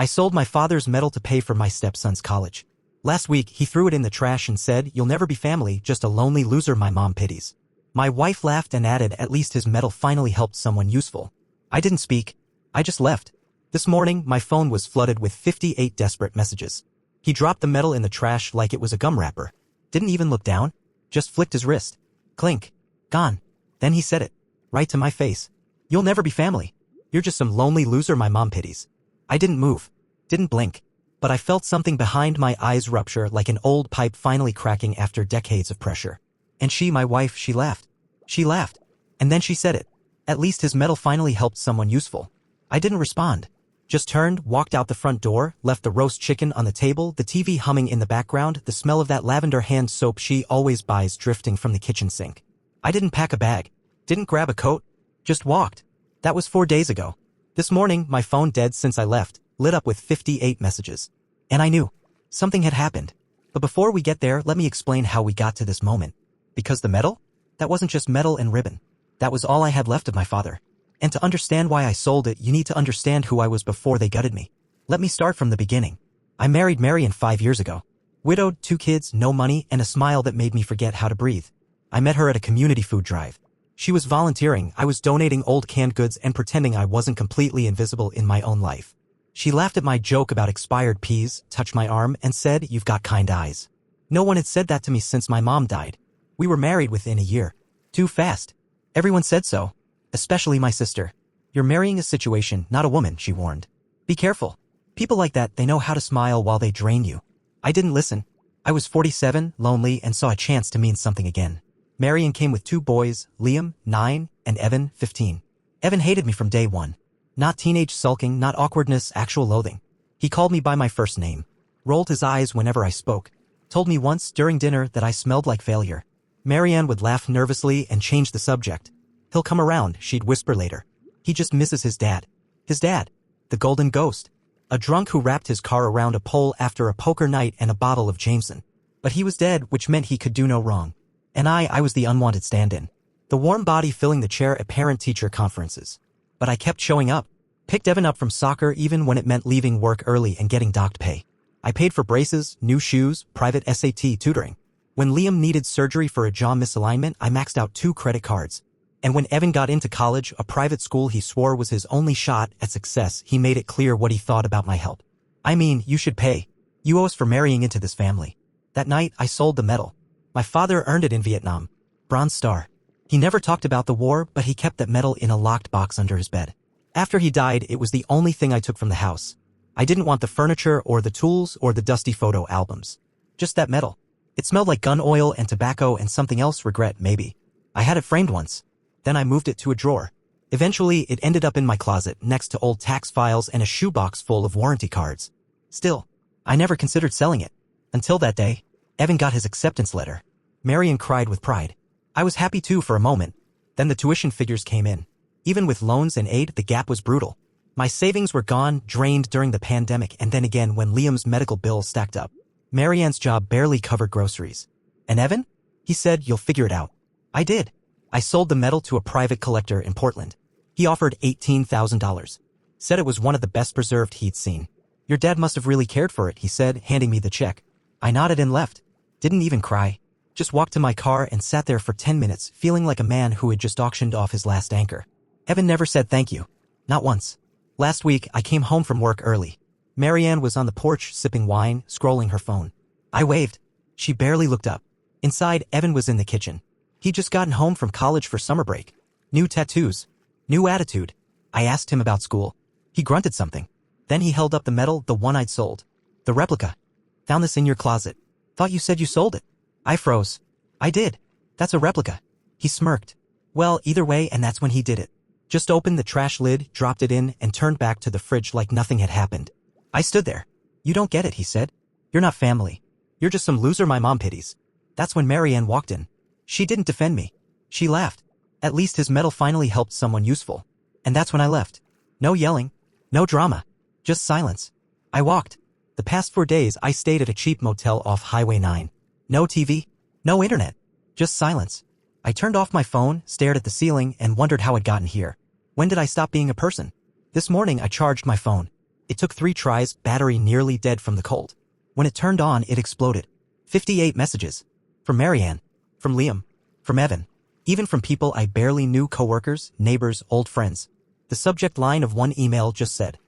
I sold my father's metal to pay for my stepson's college. Last week, he threw it in the trash and said, "You'll never be family, just a lonely loser my mom pities." My wife laughed and added, "At least his metal finally helped someone useful." I didn't speak. I just left. This morning, my phone was flooded with 58 desperate messages. He dropped the metal in the trash like it was a gum wrapper. Didn't even look down. Just flicked his wrist. Clink. Gone. Then he said it. Right to my face. "You'll never be family. You're just some lonely loser my mom pities." I didn't move. Didn't blink. But I felt something behind my eyes rupture like an old pipe finally cracking after decades of pressure. And she, my wife, she laughed. She laughed. And then she said it. "At least his metal finally helped someone useful." I didn't respond. Just turned, walked out the front door, left the roast chicken on the table, the TV humming in the background, the smell of that lavender hand soap she always buys drifting from the kitchen sink. I didn't pack a bag. Didn't grab a coat. Just walked. That was 4 days ago. This morning, my phone dead since I left, lit up with 58 messages. And I knew. Something had happened. But before we get there, let me explain how we got to this moment. Because the metal? That wasn't just metal and ribbon. That was all I had left of my father. And to understand why I sold it, you need to understand who I was before they gutted me. Let me start from the beginning. I married Marian 5 years ago. Widowed, 2 kids, no money, and a smile that made me forget how to breathe. I met her at a community food drive. She was volunteering, I was donating old canned goods and pretending I wasn't completely invisible in my own life. She laughed at my joke about expired peas, touched my arm, and said, "You've got kind eyes." No one had said that to me since my mom died. We were married within a year. Too fast. Everyone said so. Especially my sister. "You're marrying a situation, not a woman," she warned. "Be careful. People like that, they know how to smile while they drain you." I didn't listen. I was 47, lonely, and saw a chance to mean something again. Marian came with 2 boys, Liam, 9, and Evan, 15. Evan hated me from day one. Not teenage sulking, not awkwardness, actual loathing. He called me by my first name. Rolled his eyes whenever I spoke. Told me once, during dinner, that I smelled like failure. Marianne would laugh nervously and change the subject. "He'll come around," she'd whisper later. "He just misses his dad." His dad. The golden ghost. A drunk who wrapped his car around a pole after a poker night and a bottle of Jameson. But he was dead, which meant he could do no wrong. And I was the unwanted stand-in. The warm body filling the chair at parent-teacher conferences. But I kept showing up. Picked Evan up from soccer even when it meant leaving work early and getting docked pay. I paid for braces, new shoes, private SAT tutoring. When Liam needed surgery for a jaw misalignment, I maxed out 2 credit cards. And when Evan got into college, a private school he swore was his only shot at success, he made it clear what he thought about my help. "I mean, you should pay. You owe us for marrying into this family." That night, I sold the medal. My father earned it in Vietnam. Bronze Star. He never talked about the war, but he kept that medal in a locked box under his bed. After he died, it was the only thing I took from the house. I didn't want the furniture or the tools or the dusty photo albums. Just that medal. It smelled like gun oil and tobacco and something else, regret, maybe. I had it framed once. Then I moved it to a drawer. Eventually, it ended up in my closet next to old tax files and a shoebox full of warranty cards. Still, I never considered selling it. Until that day, Evan got his acceptance letter. Marian cried with pride. I was happy too for a moment. Then the tuition figures came in. Even with loans and aid, the gap was brutal. My savings were gone, drained during the pandemic, and then again when Liam's medical bill stacked up. Marianne's job barely covered groceries. And Evan? He said, "You'll figure it out." I did. I sold the medal to a private collector in Portland. He offered $18,000. Said it was one of the best preserved he'd seen. "Your dad must have really cared for it," he said, handing me the check. I nodded and left. Didn't even cry. Just walked to my car and sat there for 10 minutes, feeling like a man who had just auctioned off his last anchor. Evan never said thank you. Not once. Last week, I came home from work early. Marianne was on the porch sipping wine, scrolling her phone. I waved. She barely looked up. Inside, Evan was in the kitchen. He'd just gotten home from college for summer break. New tattoos. New attitude. I asked him about school. He grunted something. Then he held up the medal, the one I'd sold. The replica. "Found this in your closet. Thought you said you sold it." I froze. "I did. That's a replica." He smirked. "Well, either way, and that's when he did it. Just opened the trash lid, dropped it in, and turned back to the fridge like nothing had happened." I stood there. "You don't get it," he said. "You're not family. You're just some loser my mom pities." That's when Marianne walked in. She didn't defend me. She laughed. At least his medal finally helped someone useful. And that's when I left. No yelling. No drama. Just silence. I walked. The past 4 days I stayed at a cheap motel off Highway 9. No TV. No internet. Just silence. I turned off my phone, stared at the ceiling, and wondered how I'd gotten here. When did I stop being a person? This morning I charged my phone. It took 3 tries, battery nearly dead from the cold. When it turned on, it exploded. 58 messages. From Marianne. From Liam. From Evan. Even from people I barely knew, coworkers, neighbors, old friends. The subject line of one email just said,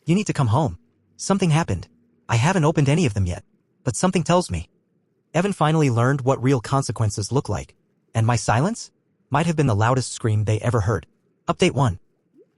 "You need to come home. Something happened. I haven't opened any of them yet, but something tells me." Evan finally learned what real consequences look like. And my silence might have been the loudest scream they ever heard. Update 1.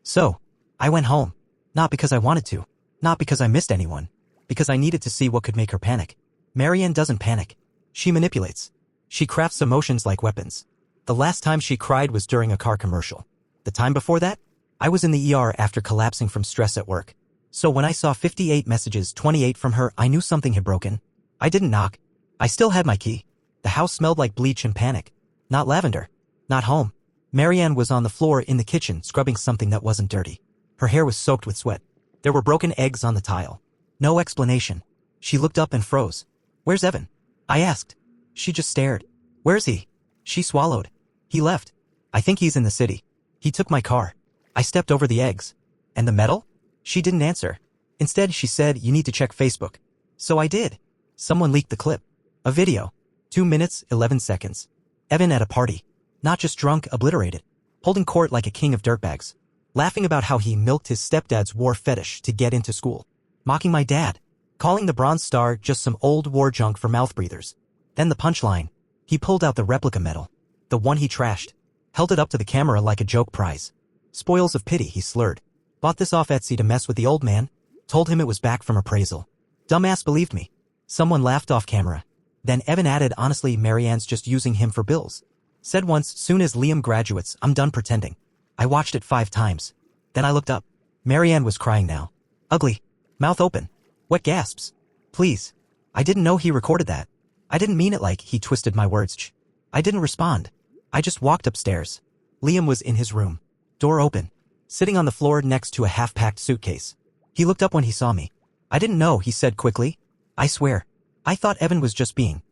So, I went home. Not because I wanted to. Not because I missed anyone. Because I needed to see what could make her panic. Marianne doesn't panic. She manipulates. She crafts emotions like weapons. The last time she cried was during a car commercial. The time before that, I was in the ER after collapsing from stress at work. So when I saw 58 messages, 28 from her, I knew something had broken. I didn't knock. I still had my key. The house smelled like bleach and panic. Not lavender. Not home. Marianne was on the floor in the kitchen scrubbing something that wasn't dirty. Her hair was soaked with sweat. There were broken eggs on the tile. No explanation. She looked up and froze. "Where's Evan?" I asked. She just stared. "Where's he?" She swallowed. "He left. I think he's in the city. He took my car." I stepped over the eggs. "And the metal?" She didn't answer. Instead, she said, "You need to check Facebook." So I did. Someone leaked the clip. A video. 2 minutes, 11 seconds. Evan at a party. Not just drunk, obliterated. Holding court like a king of dirtbags. Laughing about how he milked his stepdad's war fetish to get into school. Mocking my dad. Calling the Bronze Star just some old war junk for mouth breathers. Then the punchline. He pulled out the replica medal. The one he trashed. Held it up to the camera like a joke prize. "Spoils of pity," he slurred. "Bought this off Etsy to mess with the old man. Told him it was back from appraisal." Dumbass believed me. Someone laughed off camera. Then Evan added, "Honestly, Marianne's just using him for bills." Said once, "Soon as Liam graduates, I'm done pretending." I watched it 5 times. Then I looked up. Marianne was crying now. Ugly. Mouth open. Wet gasps. "Please." I didn't know he recorded that. I didn't mean it like he twisted my words. I didn't respond. I just walked upstairs. Liam was in his room. Door open. Sitting on the floor next to a half-packed suitcase. He looked up when he saw me. "I didn't know," he said quickly. "I swear. I thought Evan was just being."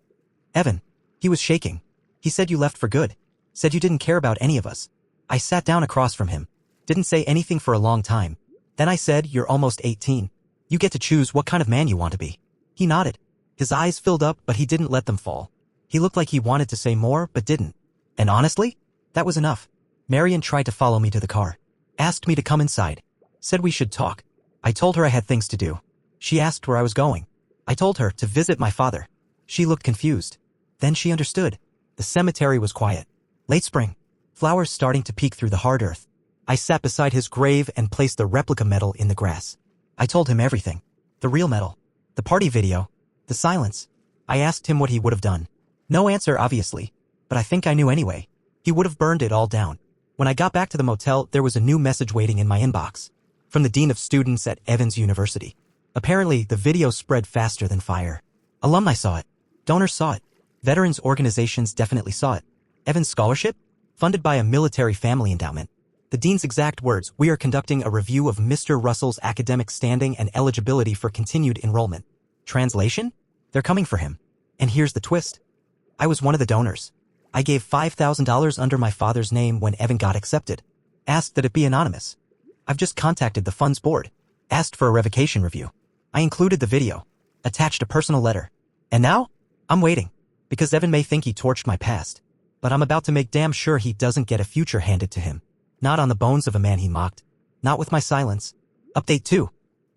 "Evan." He was shaking. "He said you left for good. Said you didn't care about any of us." I sat down across from him. Didn't say anything for a long time. Then I said, "You're almost 18. You get to choose what kind of man you want to be." He nodded. His eyes filled up, but he didn't let them fall. He looked like he wanted to say more, but didn't. And honestly, that was enough. Marianne tried to follow me to the car. Asked me to come inside. Said we should talk. I told her I had things to do. She asked where I was going. I told her to visit my father. She looked confused. Then she understood. The cemetery was quiet. Late spring. Flowers starting to peek through the hard earth. I sat beside his grave and placed the replica medal in the grass. I told him everything. The real medal. The party video. The silence. I asked him what he would have done. No answer, obviously. But I think I knew anyway. He would have burned it all down. When I got back to the motel, there was a new message waiting in my inbox. From the dean of students at Evans University. Apparently, the video spread faster than fire. Alumni saw it. Donors saw it. Veterans organizations definitely saw it. Evans Scholarship? Funded by a military family endowment. The dean's exact words, "We are conducting a review of Mr. Russell's academic standing and eligibility for continued enrollment." Translation? They're coming for him. And here's the twist. I was one of the donors. I gave $5,000 under my father's name when Evan got accepted. Asked that it be anonymous. I've just contacted the funds board. Asked for a revocation review. I included the video. Attached a personal letter. And now? I'm waiting. Because Evan may think he torched my past. But I'm about to make damn sure he doesn't get a future handed to him. Not on the bones of a man he mocked. Not with my silence. Update 2.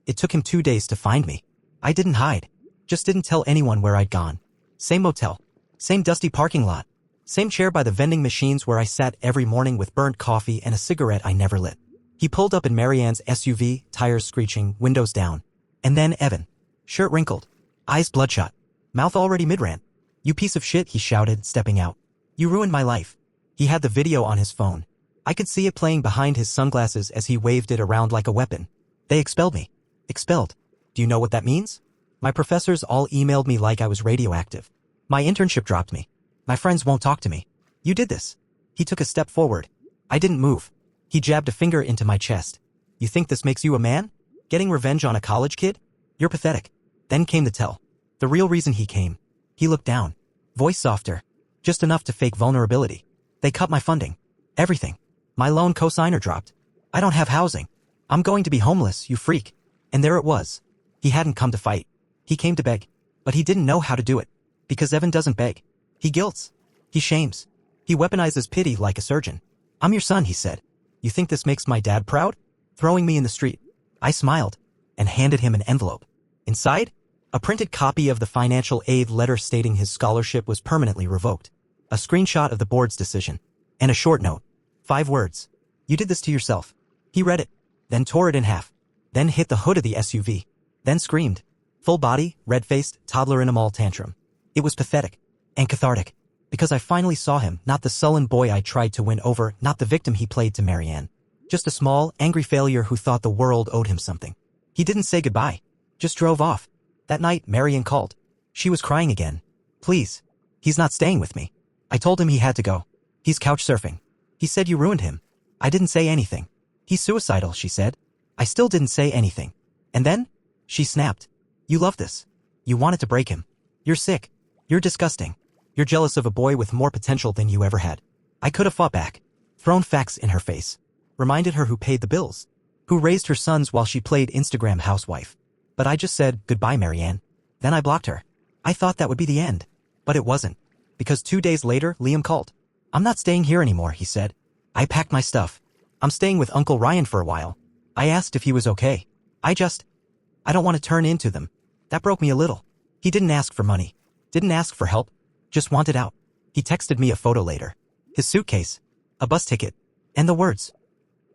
It took him 2 days to find me. I didn't hide. Just didn't tell anyone where I'd gone. Same motel. Same dusty parking lot. Same chair by the vending machines where I sat every morning with burnt coffee and a cigarette I never lit. He pulled up in Marianne's SUV, tires screeching, windows down. And then Evan. Shirt wrinkled. Eyes bloodshot. Mouth already mid-rant. "You piece of shit," he shouted, stepping out. "You ruined my life." He had the video on his phone. I could see it playing behind his sunglasses as he waved it around like a weapon. "They expelled me." Expelled. Do you know what that means? My professors all emailed me like I was radioactive. My internship dropped me. My friends won't talk to me. "You did this." He took a step forward. I didn't move. He jabbed a finger into my chest. "You think this makes you a man? Getting revenge on a college kid? You're pathetic." Then came the tell. The real reason he came. He looked down. Voice softer. Just enough to fake vulnerability. "They cut my funding. Everything. My loan cosigner dropped. I don't have housing. I'm going to be homeless, you freak." And there it was. He hadn't come to fight. He came to beg. But he didn't know how to do it. Because Evan doesn't beg. He guilts. He shames. He weaponizes pity like a surgeon. I'm your son, he said. You think this makes my dad proud? Throwing me in the street. I smiled and handed him an envelope. Inside, a printed copy of the financial aid letter stating his scholarship was permanently revoked. A screenshot of the board's decision. And a short note. 5 words. You did this to yourself. He read it, then tore it in half, then hit the hood of the SUV, then screamed. Full body, red-faced, toddler in a mall tantrum. It was pathetic and cathartic, because I finally saw him, not the sullen boy I tried to win over, not the victim he played to Marianne. Just a small, angry failure who thought the world owed him something. He didn't say goodbye, just drove off. That night, Marianne called. She was crying again. Please. He's not staying with me. I told him he had to go. He's couch surfing. He said you ruined him. I didn't say anything. He's suicidal, she said. I still didn't say anything. And then? She snapped. You love this. You wanted to break him. You're sick. You're disgusting. You're jealous of a boy with more potential than you ever had. I could have fought back. Thrown facts in her face. Reminded her who paid the bills. Who raised her sons while she played Instagram housewife. But I just said, goodbye, Marianne. Then I blocked her. I thought that would be the end. But it wasn't. Because 2 days later, Liam called. I'm not staying here anymore, he said. I packed my stuff. I'm staying with Uncle Ryan for a while. I asked if he was okay. I don't want to turn into them. That broke me a little. He didn't ask for money. Didn't ask for help. Just wanted out. He texted me a photo later. His suitcase. A bus ticket. And the words.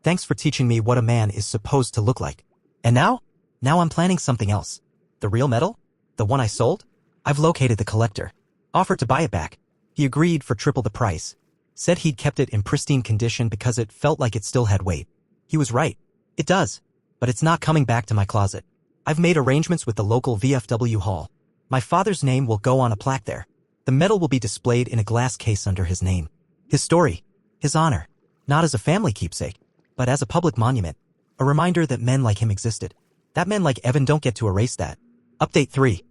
Thanks for teaching me what a man is supposed to look like. And now? Now I'm planning something else. The real medal? The one I sold? I've located the collector. Offered to buy it back. He agreed for triple the price. Said he'd kept it in pristine condition because it felt like it still had weight. He was right. It does. But it's not coming back to my closet. I've made arrangements with the local VFW hall. My father's name will go on a plaque there. The medal will be displayed in a glass case under his name. His story. His honor. Not as a family keepsake, but as a public monument. A reminder that men like him existed. That men like Evan don't get to erase that. Update 3.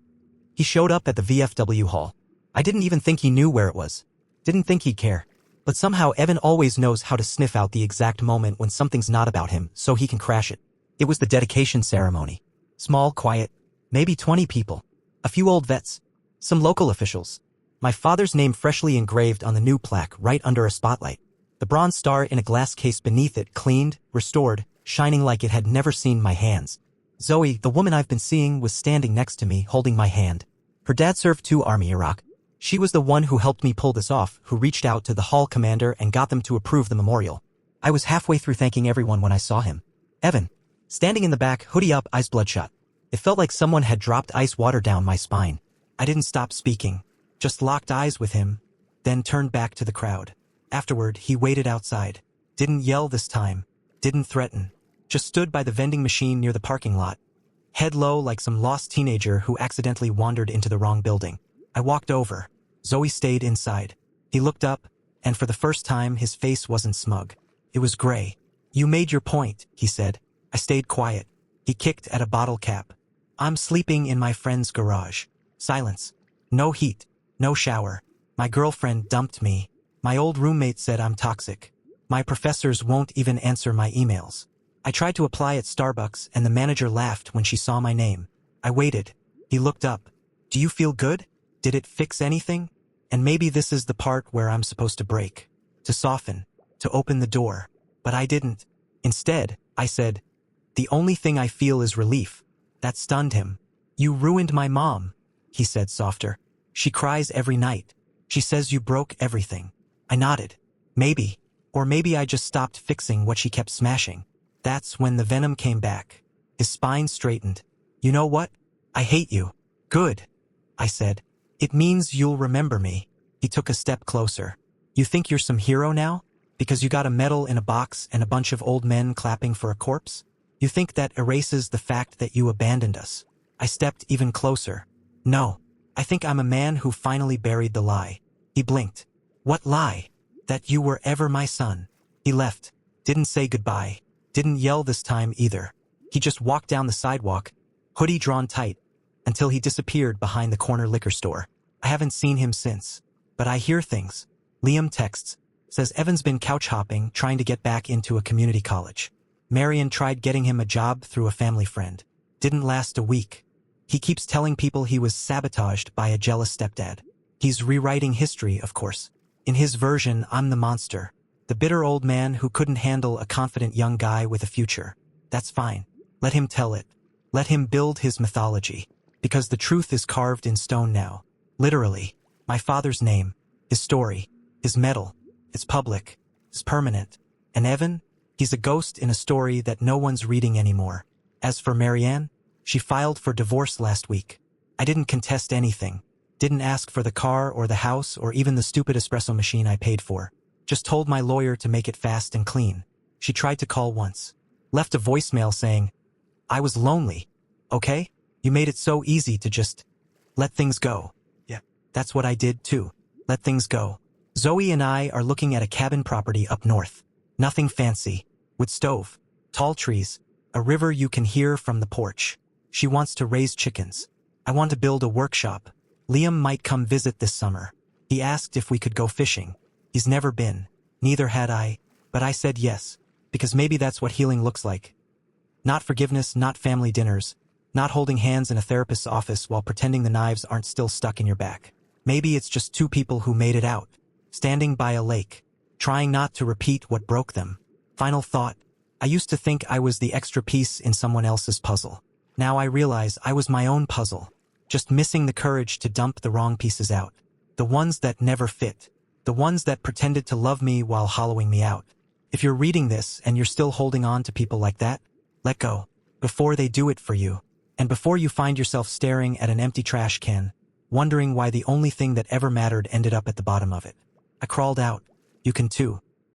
He showed up at the VFW hall. I didn't even think he knew where it was. Didn't think he'd care. But somehow Evan always knows how to sniff out the exact moment when something's not about him so he can crash it. It was the dedication ceremony. Small, quiet, maybe 20 people. A few old vets. Some local officials. My father's name freshly engraved on the new plaque right under a spotlight. The bronze star in a glass case beneath it cleaned, restored, shining like it had never seen my hands. Zoe, the woman I've been seeing, was standing next to me, holding my hand. Her dad served 2 Army Iraq. She was the one who helped me pull this off, who reached out to the hall commander and got them to approve the memorial. I was halfway through thanking everyone when I saw him. Evan. Standing in the back, hoodie up, eyes bloodshot. It felt like someone had dropped ice water down my spine. I didn't stop speaking. Just locked eyes with him, then turned back to the crowd. Afterward, he waited outside. Didn't yell this time. Didn't threaten. Just stood by the vending machine near the parking lot. Head low like some lost teenager who accidentally wandered into the wrong building. I walked over. Zoe stayed inside. He looked up, and for the first time, his face wasn't smug. It was gray. You made your point, he said. I stayed quiet. He kicked at a bottle cap. I'm sleeping in my friend's garage. Silence. No heat. No shower. My girlfriend dumped me. My old roommate said I'm toxic. My professors won't even answer my emails. I tried to apply at Starbucks and the manager laughed when she saw my name. I waited. He looked up. Do you feel good? Did it fix anything? And maybe this is the part where I'm supposed to break. To soften. To open the door. But I didn't. Instead, I said, the only thing I feel is relief. That stunned him. You ruined my mom, he said softer. She cries every night. She says you broke everything. I nodded. Maybe. Or maybe I just stopped fixing what she kept smashing. That's when the venom came back. His spine straightened. You know what? I hate you. Good, I said. It means you'll remember me. He took a step closer. You think you're some hero now? Because you got a medal in a box and a bunch of old men clapping for a corpse? You think that erases the fact that you abandoned us? I stepped even closer. No, I think I'm a man who finally buried the lie. He blinked. What lie? That you were ever my son. He left. Didn't say goodbye. Didn't yell this time either. He just walked down the sidewalk, hoodie drawn tight, until he disappeared behind the corner liquor store. I haven't seen him since. But I hear things. Liam texts. Says Evan's been couch hopping, trying to get back into a community college. Marian tried getting him a job through a family friend. Didn't last a week. He keeps telling people he was sabotaged by a jealous stepdad. He's rewriting history, of course. In his version, I'm the monster. The bitter old man who couldn't handle a confident young guy with a future. That's fine. Let him tell it. Let him build his mythology. Because the truth is carved in stone now. Literally. My father's name. His story. His medal. It's public. It's permanent. And Evan? He's a ghost in a story that no one's reading anymore. As for Marianne, she filed for divorce last week. I didn't contest anything. Didn't ask for the car or the house or even the stupid espresso machine I paid for. Just told my lawyer to make it fast and clean. She tried to call once. Left a voicemail saying, I was lonely. Okay? You made it so easy to just let things go. Yeah. That's what I did too. Let things go. Zoe and I are looking at a cabin property up north. Nothing fancy. With stove, tall trees, a river you can hear from the porch. She wants to raise chickens. I want to build a workshop. Liam might come visit this summer. He asked if we could go fishing. He's never been. Neither had I. But I said yes. Because maybe that's what healing looks like. Not forgiveness, not family dinners. Not holding hands in a therapist's office while pretending the knives aren't still stuck in your back. Maybe it's just two people who made it out. Standing by a lake. Trying not to repeat what broke them. Final thought. I used to think I was the extra piece in someone else's puzzle. Now I realize I was my own puzzle. Just missing the courage to dump the wrong pieces out. The ones that never fit. The ones that pretended to love me while hollowing me out. If you're reading this and you're still holding on to people like that, let go. Before they do it for you. And before you find yourself staring at an empty trash can, wondering why the only thing that ever mattered ended up at the bottom of it. I crawled out. You can too.